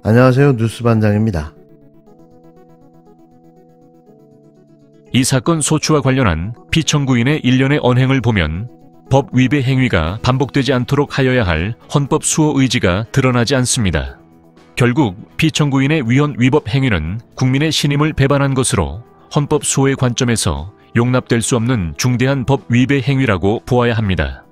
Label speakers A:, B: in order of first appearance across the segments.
A: 안녕하세요. 뉴스반장입니다.
B: 이 사건 소추와 관련한 피청구인의 일련의 언행을 보면 법 위배 행위가 반복되지 않도록 하여야 할 헌법 수호 의지가 드러나지 않습니다. 결국 피청구인의 위헌 위법 행위는 국민의 신임을 배반한 것으로 헌법 수호의 관점에서 용납될 수 없는 중대한 법 위배 행위라고 보아야 합니다.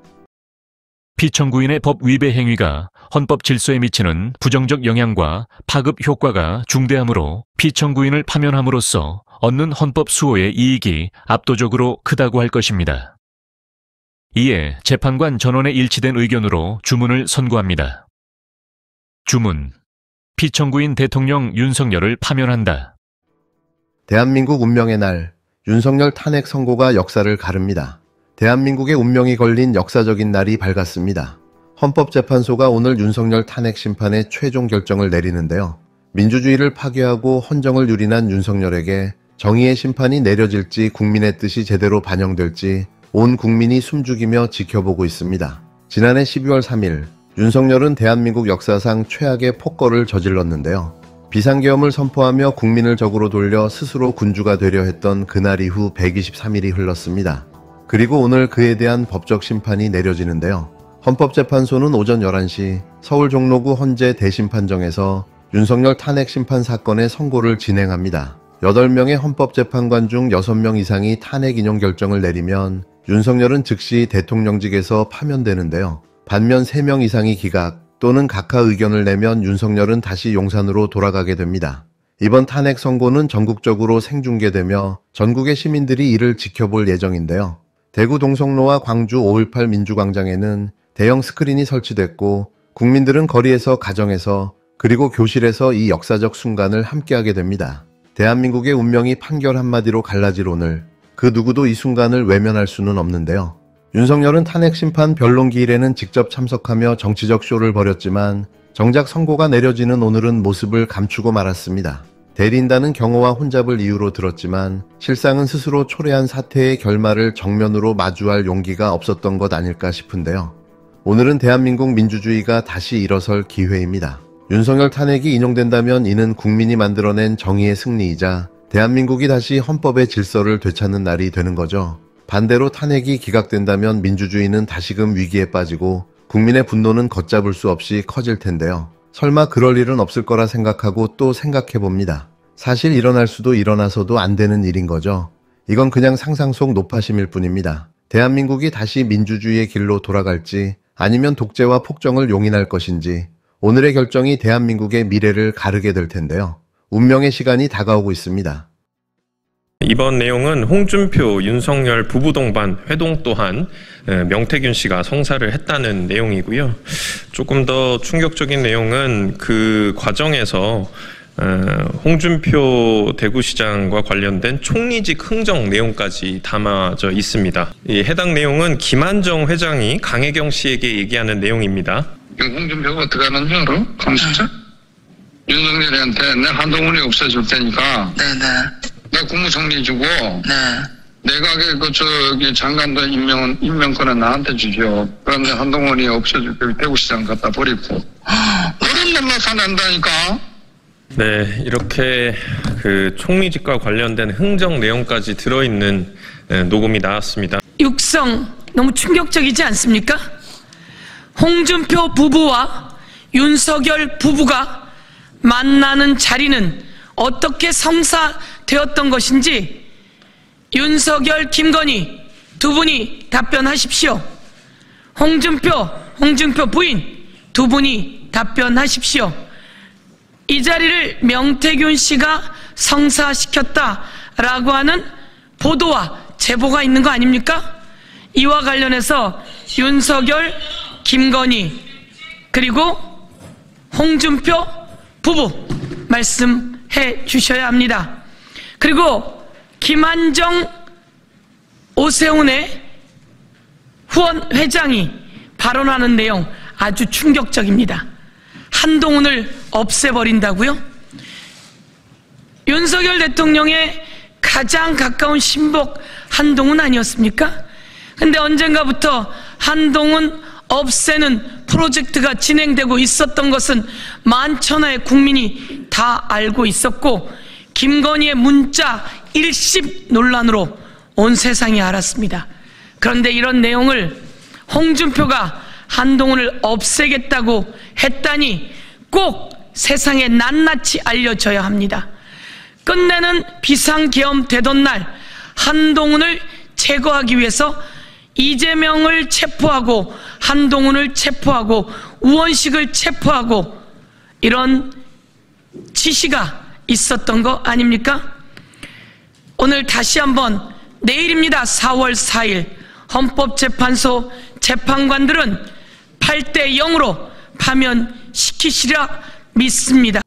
B: 피청구인의 법 위배 행위가 헌법 질서에 미치는 부정적 영향과 파급 효과가 중대하므로 피청구인을 파면함으로써 얻는 헌법 수호의 이익이 압도적으로 크다고 할 것입니다. 이에 재판관 전원의 일치된 의견으로 주문을 선고합니다. 주문. 피청구인 대통령 윤석열을 파면한다.
A: 대한민국 운명의 날, 윤석열 탄핵 선고가 역사를 가릅니다. 대한민국의 운명이 걸린 역사적인 날이 밝았습니다. 헌법재판소가 오늘 윤석열 탄핵 심판의 최종 결정을 내리는데요. 민주주의를 파괴하고 헌정을 유린한 윤석열에게 정의의 심판이 내려질지 국민의 뜻이 제대로 반영될지 온 국민이 숨죽이며 지켜보고 있습니다. 지난해 12월 3일 윤석열은 대한민국 역사상 최악의 폭거를 저질렀는데요. 비상계엄을 선포하며 국민을 적으로 돌려 스스로 군주가 되려 했던 그날 이후 123일이 흘렀습니다. 그리고 오늘 그에 대한 법적 심판이 내려지는데요. 헌법재판소는 오전 11시 서울 종로구 헌재 대심판정에서 윤석열 탄핵 심판 사건의 선고를 진행합니다. 8명의 헌법재판관 중 6명 이상이 탄핵 인용 결정을 내리면 윤석열은 즉시 대통령직에서 파면되는데요. 반면 3명 이상이 기각 또는 각하 의견을 내면 윤석열은 다시 용산으로 돌아가게 됩니다. 이번 탄핵 선고는 전국적으로 생중계되며 전국의 시민들이 이를 지켜볼 예정인데요. 대구 동성로와 광주 5.18 민주광장에는 대형 스크린이 설치됐고 국민들은 거리에서 가정에서 그리고 교실에서 이 역사적 순간을 함께하게 됩니다. 대한민국의 운명이 판결 한마디로 갈라질 오늘, 그 누구도 이 순간을 외면할 수는 없는데요. 윤석열은 탄핵 심판 변론기일에는 직접 참석하며 정치적 쇼를 벌였지만 정작 선고가 내려지는 오늘은 모습을 감추고 말았습니다. 대리인단은 경호와 혼잡을 이유로 들었지만 실상은 스스로 초래한 사태의 결말을 정면으로 마주할 용기가 없었던 것 아닐까 싶은데요. 오늘은 대한민국 민주주의가 다시 일어설 기회입니다. 윤석열 탄핵이 인용된다면 이는 국민이 만들어낸 정의의 승리이자 대한민국이 다시 헌법의 질서를 되찾는 날이 되는 거죠. 반대로 탄핵이 기각된다면 민주주의는 다시금 위기에 빠지고 국민의 분노는 걷잡을 수 없이 커질 텐데요. 설마 그럴 일은 없을 거라 생각하고 또 생각해봅니다. 사실 일어날 수도 일어나서도 안 되는 일인 거죠. 이건 그냥 상상 속 노파심일 뿐입니다. 대한민국이 다시 민주주의의 길로 돌아갈지 아니면 독재와 폭정을 용인할 것인지 오늘의 결정이 대한민국의 미래를 가르게 될 텐데요. 운명의 시간이 다가오고 있습니다.
C: 이번 내용은 홍준표, 윤석열 부부 동반 회동 또한 명태균 씨가 성사를 했다는 내용이고요. 조금 더 충격적인 내용은 그 과정에서 홍준표 대구시장과 관련된 총리직 흥정 내용까지 담아져 있습니다. 이 해당 내용은 김한정 회장이 강혜경 씨에게 얘기하는 내용입니다.
D: 홍준표가 어떻게 하는 줄 알아? 강수자? 윤석열한테 내 한동훈이 없애줄 테니까 내 국무총리 주고 내각의 저기 장관도 임명권은 나한테 주죠. 그런데 한동훈이 없애줄게 대구시장 갖다 버리고 그런 놈만 사낸다니까.
C: 네, 이렇게 그 총리직과 관련된 흥정 내용까지 들어있는 녹음이 나왔습니다.
E: 육성 너무 충격적이지 않습니까? 홍준표 부부와 윤석열 부부가 만나는 자리는 어떻게 성사되었던 것인지 윤석열, 김건희 두 분이 답변하십시오. 홍준표 부인 두 분이 답변하십시오. 이 자리를 명태균 씨가 성사시켰다라고 하는 보도와 제보가 있는 거 아닙니까? 이와 관련해서 윤석열, 김건희 그리고 홍준표 부부 말씀해 주셔야 합니다. 그리고 김한정, 오세훈의 후원 회장이 발언하는 내용 아주 충격적입니다. 한동훈을 없애버린다고요? 윤석열 대통령의 가장 가까운 신복 한동훈 아니었습니까? 근데 언젠가부터 한동훈 없애는 프로젝트가 진행되고 있었던 것은 만천하의 국민이 다 알고 있었고, 김건희의 문자 일십 논란으로 온 세상이 알았습니다. 그런데 이런 내용을 홍준표가 한동훈을 없애겠다고 했다니 꼭 세상에 낱낱이 알려져야 합니다. 끝내는 비상계엄 되던 날 한동훈을 제거하기 위해서 이재명을 체포하고 한동훈을 체포하고 우원식을 체포하고 이런 지시가 있었던 거 아닙니까? 오늘 다시 한번, 내일입니다. 4월 4일 헌법재판소 재판관들은 8대 0으로 파면시키시라 믿습니다.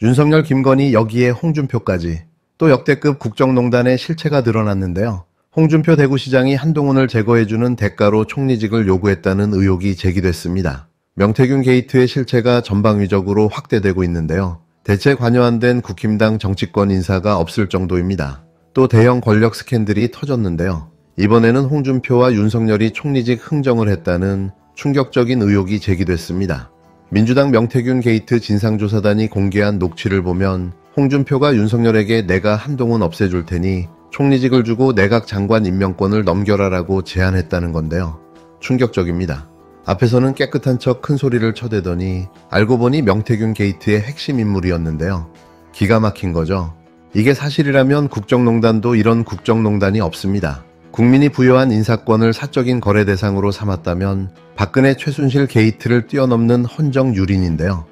A: 윤석열, 김건희, 여기에 홍준표까지 또 역대급 국정농단의 실체가 드러났는데요. 홍준표 대구시장이 한동훈을 제거해주는 대가로 총리직을 요구했다는 의혹이 제기됐습니다. 명태균 게이트의 실체가 전방위적으로 확대되고 있는데요. 대체 관여한 국힘당 정치권 인사가 없을 정도입니다. 또 대형 권력 스캔들이 터졌는데요. 이번에는 홍준표와 윤석열이 총리직 흥정을 했다는 충격적인 의혹이 제기됐습니다. 민주당 명태균 게이트 진상조사단이 공개한 녹취를 보면 홍준표가 윤석열에게 내가 한동훈 없애줄 테니 총리직을 주고 내각 장관 임명권을 넘겨라라고 제안했다는 건데요. 충격적입니다. 앞에서는 깨끗한 척 큰 소리를 쳐대더니 알고 보니 명태균 게이트의 핵심 인물이었는데요. 기가 막힌 거죠. 이게 사실이라면 국정농단도 이런 국정농단이 없습니다. 국민이 부여한 인사권을 사적인 거래 대상으로 삼았다면 박근혜 최순실 게이트를 뛰어넘는 헌정유린인데요.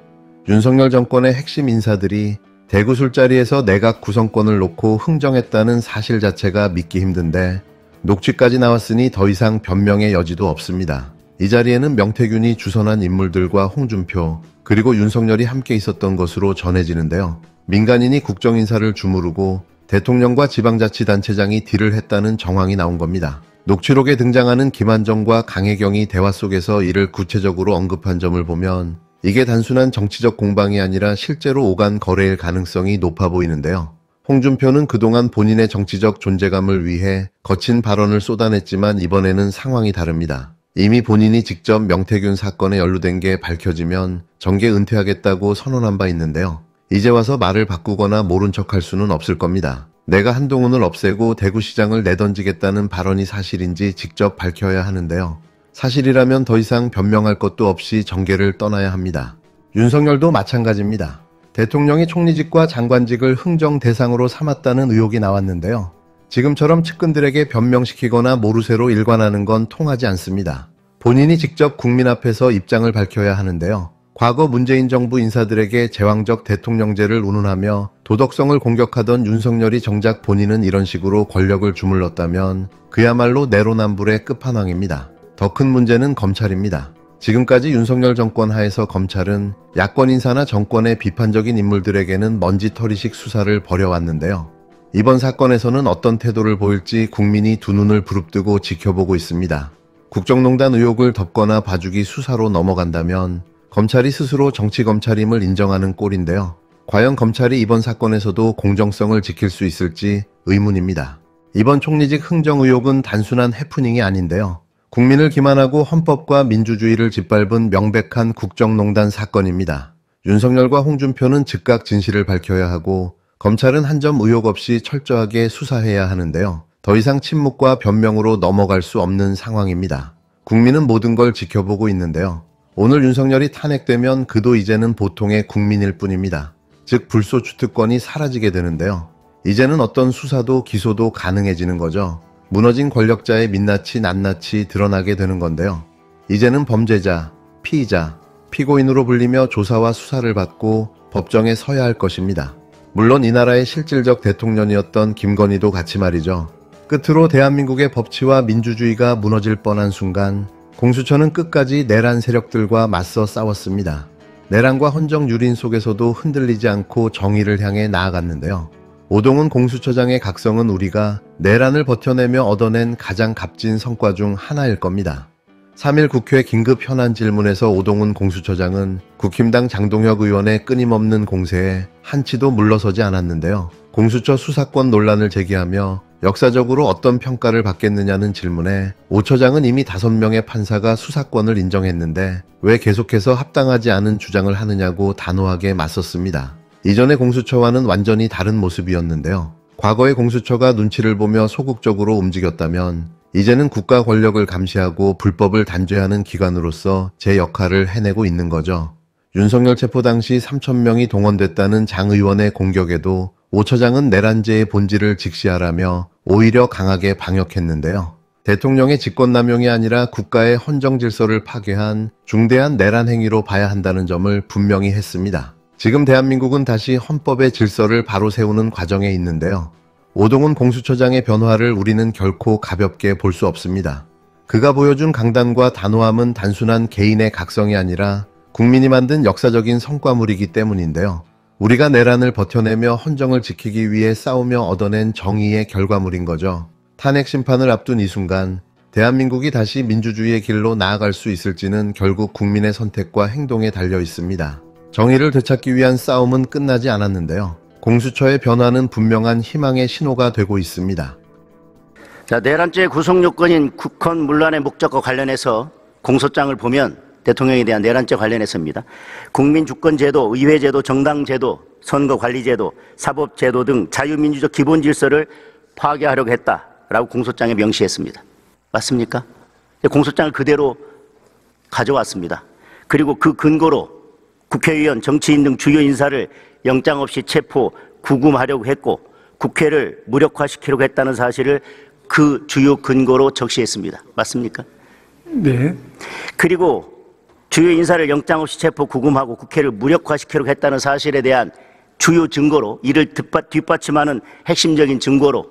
A: 윤석열 정권의 핵심 인사들이 대구 술자리에서 내각 구성권을 놓고 흥정했다는 사실 자체가 믿기 힘든데 녹취까지 나왔으니 더 이상 변명의 여지도 없습니다. 이 자리에는 명태균이 주선한 인물들과 홍준표 그리고 윤석열이 함께 있었던 것으로 전해지는데요. 민간인이 국정인사를 주무르고 대통령과 지방자치단체장이 딜을 했다는 정황이 나온 겁니다. 녹취록에 등장하는 김한정과 강혜경이 대화 속에서 이를 구체적으로 언급한 점을 보면 이게 단순한 정치적 공방이 아니라 실제로 오간 거래일 가능성이 높아 보이는데요. 홍준표는 그동안 본인의 정치적 존재감을 위해 거친 발언을 쏟아냈지만 이번에는 상황이 다릅니다. 이미 본인이 직접 명태균 사건에 연루된 게 밝혀지면 정계 은퇴하겠다고 선언한 바 있는데요. 이제 와서 말을 바꾸거나 모른 척할 수는 없을 겁니다. 내가 한동훈을 없애고 대구시장을 내던지겠다는 발언이 사실인지 직접 밝혀야 하는데요. 사실이라면 더 이상 변명할 것도 없이 정계를 떠나야 합니다. 윤석열도 마찬가지입니다. 대통령이 총리직과 장관직을 흥정 대상으로 삼았다는 의혹이 나왔는데요. 지금처럼 측근들에게 변명시키거나 모르쇠로 일관하는 건 통하지 않습니다. 본인이 직접 국민 앞에서 입장을 밝혀야 하는데요. 과거 문재인 정부 인사들에게 제왕적 대통령제를 운운하며 도덕성을 공격하던 윤석열이 정작 본인은 이런 식으로 권력을 주물렀다면 그야말로 내로남불의 끝판왕입니다. 더 큰 문제는 검찰입니다. 지금까지 윤석열 정권 하에서 검찰은 야권 인사나 정권의 비판적인 인물들에게는 먼지털이식 수사를 벌여왔는데요. 이번 사건에서는 어떤 태도를 보일지 국민이 두 눈을 부릅뜨고 지켜보고 있습니다. 국정농단 의혹을 덮거나 봐주기 수사로 넘어간다면 검찰이 스스로 정치검찰임을 인정하는 꼴인데요. 과연 검찰이 이번 사건에서도 공정성을 지킬 수 있을지 의문입니다. 이번 총리직 흥정 의혹은 단순한 해프닝이 아닌데요. 국민을 기만하고 헌법과 민주주의를 짓밟은 명백한 국정농단 사건입니다. 윤석열과 홍준표는 즉각 진실을 밝혀야 하고 검찰은 한 점 의혹 없이 철저하게 수사해야 하는데요. 더 이상 침묵과 변명으로 넘어갈 수 없는 상황입니다. 국민은 모든 걸 지켜보고 있는데요. 오늘 윤석열이 탄핵되면 그도 이제는 보통의 국민일 뿐입니다. 즉 불소추 특권이 사라지게 되는데요. 이제는 어떤 수사도 기소도 가능해지는 거죠. 무너진 권력자의 민낯이 낱낱이 드러나게 되는 건데요. 이제는 범죄자, 피의자, 피고인으로 불리며 조사와 수사를 받고 법정에 서야 할 것입니다. 물론 이 나라의 실질적 대통령이었던 김건희도 같이 말이죠. 끝으로 대한민국의 법치와 민주주의가 무너질 뻔한 순간 공수처는 끝까지 내란 세력들과 맞서 싸웠습니다. 내란과 헌정유린 속에서도 흔들리지 않고 정의를 향해 나아갔는데요. 오동훈 공수처장의 각성은 우리가 내란을 버텨내며 얻어낸 가장 값진 성과 중 하나일 겁니다. 3.1 국회 긴급 현안 질문에서 오동훈 공수처장은 국힘당 장동혁 의원의 끊임없는 공세에 한치도 물러서지 않았는데요. 공수처 수사권 논란을 제기하며 역사적으로 어떤 평가를 받겠느냐는 질문에 오 처장은 이미 5명의 판사가 수사권을 인정했는데 왜 계속해서 합당하지 않은 주장을 하느냐고 단호하게 맞섰습니다. 이전의 공수처와는 완전히 다른 모습이었는데요. 과거의 공수처가 눈치를 보며 소극적으로 움직였다면 이제는 국가 권력을 감시하고 불법을 단죄하는 기관으로서 제 역할을 해내고 있는 거죠. 윤석열 체포 당시 3,000명이 동원됐다는 장 의원의 공격에도 오 처장은 내란죄의 본질을 직시하라며 오히려 강하게 방역했는데요. 대통령의 직권남용이 아니라 국가의 헌정 질서를 파괴한 중대한 내란 행위로 봐야 한다는 점을 분명히 했습니다. 지금 대한민국은 다시 헌법의 질서를 바로 세우는 과정에 있는데요. 오동훈 공수처장의 변화를 우리는 결코 가볍게 볼 수 없습니다. 그가 보여준 강단과 단호함은 단순한 개인의 각성이 아니라 국민이 만든 역사적인 성과물이기 때문인데요. 우리가 내란을 버텨내며 헌정을 지키기 위해 싸우며 얻어낸 정의의 결과물인 거죠. 탄핵 심판을 앞둔 이 순간 대한민국이 다시 민주주의의 길로 나아갈 수 있을지는 결국 국민의 선택과 행동에 달려 있습니다. 정의를 되찾기 위한 싸움은 끝나지 않았는데요. 공수처의 변화는 분명한 희망의 신호가 되고 있습니다.
F: 자, 내란죄의 구속 요건인 국헌 문란의 목적과 관련해서 공소장을 보면 대통령에 대한 내란죄 관련해서입니다. 국민주권제도, 의회제도, 정당제도, 선거관리제도, 사법제도 등 자유민주적 기본질서를 파괴하려고 했다라고 공소장에 명시했습니다. 맞습니까? 공소장을 그대로 가져왔습니다. 그리고 그 근거로 국회의원, 정치인 등 주요 인사를 영장 없이 체포, 구금하려고 했고 국회를 무력화시키려고 했다는 사실을 그 주요 근거로 적시했습니다. 맞습니까?
G: 네.
F: 그리고 주요 인사를 영장 없이 체포, 구금하고 국회를 무력화시키려고 했다는 사실에 대한 주요 증거로 이를 뒷받침하는 핵심적인 증거로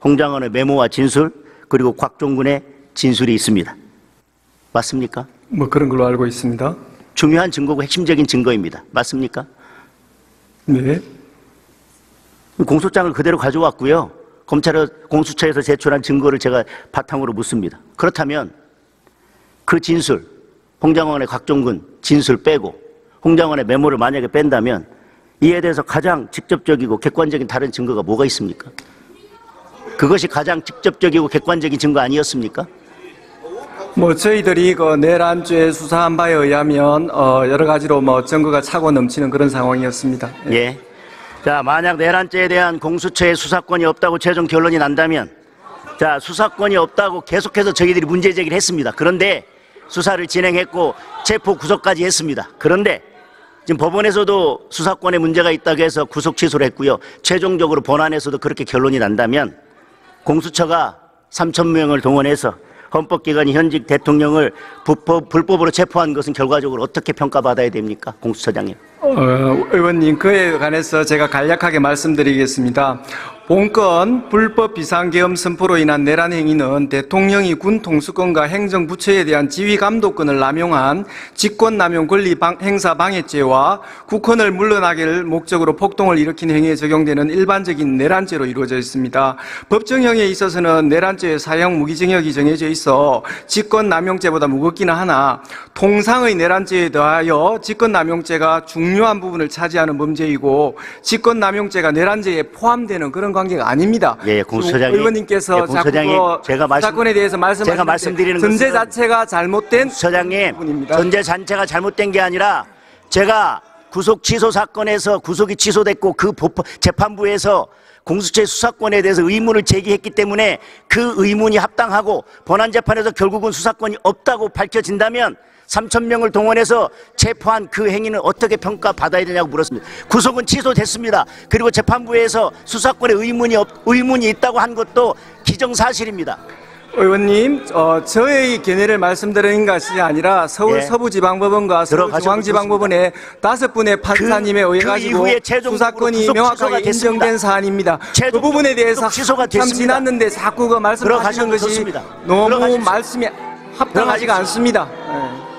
F: 홍장원의 메모와 진술 그리고 곽종근의 진술이 있습니다. 맞습니까?
G: 뭐 그런 걸로 알고 있습니다.
F: 중요한 증거고 핵심적인 증거입니다. 맞습니까?
G: 네.
F: 공소장을 그대로 가져왔고요. 공수처에서 제출한 증거를 제가 바탕으로 묻습니다. 그렇다면 그 진술, 홍장원의 곽종근 진술 빼고 홍장원의 메모를 만약에 뺀다면 이에 대해서 가장 직접적이고 객관적인 다른 증거가 뭐가 있습니까? 그것이 가장 직접적이고 객관적인 증거 아니었습니까?
G: 뭐 저희들이 그 내란죄 수사한 바에 의하면 여러 가지로 뭐 증거가 차고 넘치는 그런 상황이었습니다.
F: 예. 자, 만약 내란죄에 대한 공수처의 수사권이 없다고 최종 결론이 난다면, 자, 수사권이 없다고 계속해서 저희들이 문제 제기를 했습니다. 그런데 수사를 진행했고 체포 구속까지 했습니다. 그런데 지금 법원에서도 수사권에 문제가 있다고 해서 구속 취소를 했고요. 최종적으로 본안에서도 그렇게 결론이 난다면 공수처가 3,000명을 동원해서 헌법기관이 현직 대통령을 불법으로 체포한 것은 결과적으로 어떻게 평가받아야 됩니까? 공수처장님.
G: 의원님, 그에 관해서 제가 간략하게 말씀드리겠습니다. 본건 불법 비상계엄 선포로 인한 내란 행위는 대통령이 군 통수권과 행정부처에 대한 지휘감독권을 남용한 직권남용 권리 행사 방해죄와 국헌을 물러나기를 목적으로 폭동을 일으킨 행위에 적용되는 일반적인 내란죄로 이루어져 있습니다. 법정형에 있어서는 내란죄의 사형 무기징역이 정해져 있어 직권남용죄보다 무겁기는 하나 통상의 내란죄에 더하여 직권남용죄가 중요한 부분을 차지하는 범죄이고 직권남용죄가 내란죄에 포함되는 그런 관계가 아닙니다.
F: 예, 공수처장님.
G: 의원님께서
F: 예, 공수처장님,
G: 자꾸 사건에 대해서 말씀하시는데 전제 자체가 잘못된
F: 소장님,
G: 부분입니다.
F: 전제 자체가 잘못된 게 아니라 제가 구속 취소 사건에서 구속이 취소됐고 그 재판부에서 공수처의 수사권에 대해서 의문을 제기했기 때문에 그 의문이 합당하고 본안재판에서 결국은 수사권이 없다고 밝혀진다면 3,000명을 동원해서 체포한 그 행위는 어떻게 평가받아야 되냐고 물었습니다. 구속은 취소됐습니다. 그리고 재판부에서 수사권에 의문이 있다고 한 것도 기정사실입니다.
G: 의원님, 저의 견해를 말씀드리는 것이 아니라 서울
F: 예.
G: 서부지방법원과 서울중앙지방법원의 5분의 판사님에 의해 가지고 수사권이 명확하게 인정된 사안입니다. 그 부분에 대해서 참 지났는데 자꾸 그 말씀하시는 것이 너무 말씀이 합당하지가 않습니다. 네.